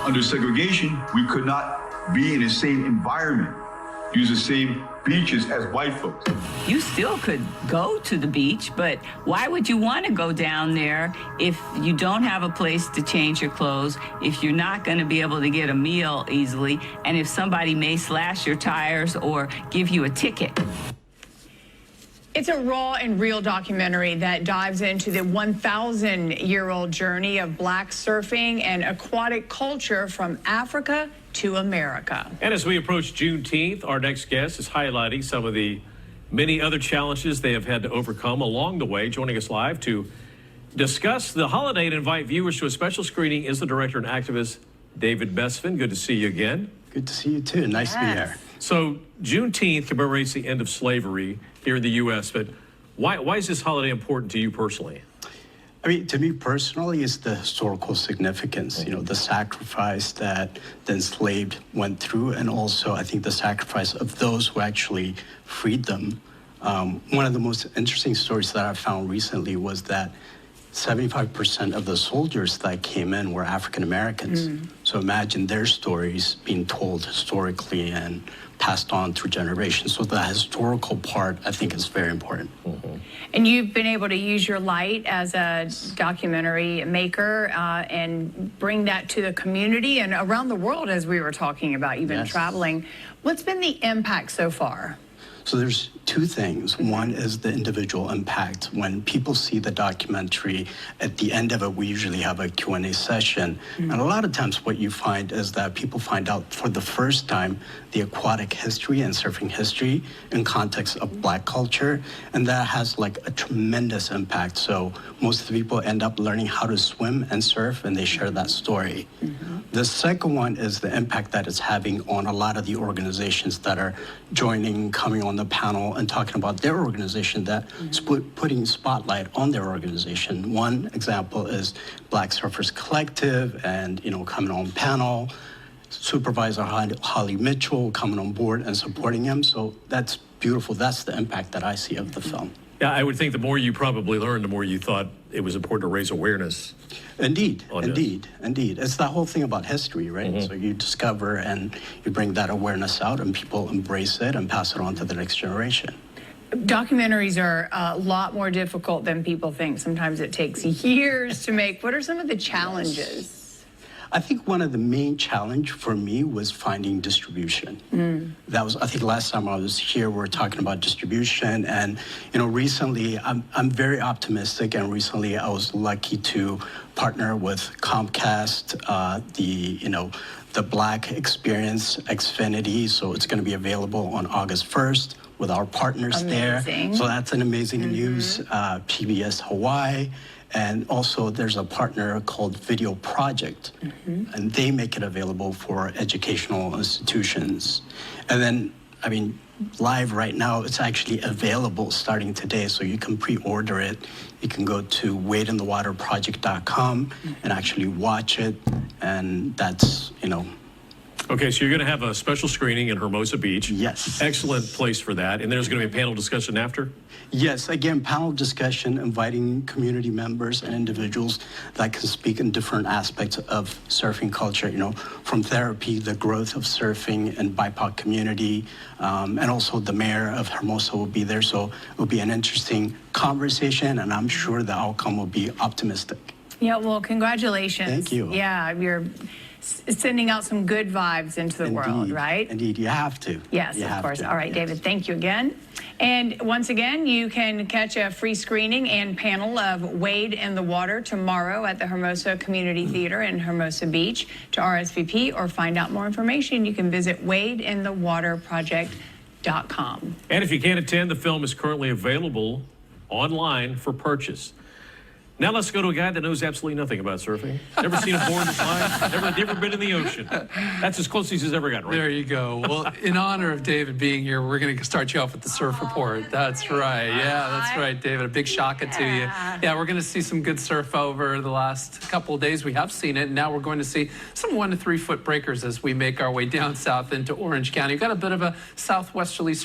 Under segregation, we could not be in the same environment, use the same beaches as white folks. You still could go to the beach, but why would you want to go down there if you don't have a place to change your clothes, if you're not going to be able to get a meal easily, and if somebody may slash your tires or give you a ticket? It's a raw and real documentary that dives into the 1,000-year-old journey of black surfing and aquatic culture from Africa to America. And as we approach Juneteenth, our next guest is highlighting some of the many other challenges they have had to overcome along the way. Joining us live to discuss the holiday and invite viewers to a special screening is the director and activist, David Mesfin. Good to see you again. Good to see you too. Nice to be here. So Juneteenth commemorates the end of slavery here in the U.S., but why is this holiday important to you personally? I mean, to me personally, it's the historical significance, you know, the sacrifice that the enslaved went through, and also I think the sacrifice of those who actually freed them. One of the most interesting stories that I found recently was that 75% of the soldiers that came in were African Americans. So imagine their stories being told historically and passed on through generations. So the historical part, I think, is very important. And you've been able to use your light as a documentary maker and bring that to the community and around the world, as we were talking about. You've been traveling. What's been the impact so far? So there's two things. One is the individual impact. When people see the documentary, at the end of it, we usually have a Q&A session. And a lot of times what you find is that people find out for the first time the aquatic history and surfing history in context of black culture. And that has like a tremendous impact. So most of the people end up learning how to swim and surf, and they share that story. The second one is the impact that it's having on a lot of the organizations that are joining, coming on the panel and talking about their organization that is putting spotlight on their organization. One example is Black Surfers Collective and, you know, coming on panel, Supervisor Holly Mitchell coming on board and supporting him. So that's beautiful. That's the impact that I see of the film. Yeah, I would think the more you probably learned, the more you thought it was important to raise awareness. Indeed. It's the whole thing about history, right? So you discover and you bring that awareness out and people embrace it and pass it on to the next generation. Documentaries are a lot more difficult than people think. Sometimes it takes years to make. What are some of the challenges? I think one of the main challenge for me was finding distribution. That was, I think last time I was here, we were talking about distribution, and you know, recently I'm very optimistic, and recently I was lucky to partner with Comcast, the Black Experience Xfinity, so it's going to be available on August 1st with our partners there. So that's an amazing news. PBS Hawaii. And also there's a partner called Video Project, and they make it available for educational institutions. And then, I mean, live right now, it's actually available starting today, so you can pre-order it. You can go to wadeinthewaterproject.com and actually watch it, and that's, you know. Okay, so you're going to have a special screening in Hermosa Beach. Yes. Excellent place for that. And there's going to be a panel discussion after? Yes, again, panel discussion, inviting community members and individuals that can speak in different aspects of surfing culture, you know, from therapy, the growth of surfing and BIPOC community, and also the mayor of Hermosa will be there. So it will be an interesting conversation, and I'm sure the outcome will be optimistic. Yeah, well, congratulations. Thank you. Yeah, you're sending out some good vibes into the world, right? Indeed, you have to. Yes, of course. All right, David, thank you again. And once again, you can catch a free screening and panel of Wade in the Water tomorrow at the Hermosa Community Theater in Hermosa Beach. To RSVP or find out more information, you can visit wadeinthewaterproject.com. And if you can't attend, the film is currently available online for purchase. Now let's go to a guy that knows absolutely nothing about surfing. Never seen a board in his life, never been in the ocean. That's as close as he's ever gotten, right? There you go. Well, in honor of David being here, we're going to start you off with the surf report. That's right. Yeah, that's right, David. A big shocker to you. Yeah, we're going to see some good surf over the last couple of days. We have seen it, and now we're going to see some 1 to 3 foot breakers as we make our way down south into Orange County. We've got a bit of a southwesterly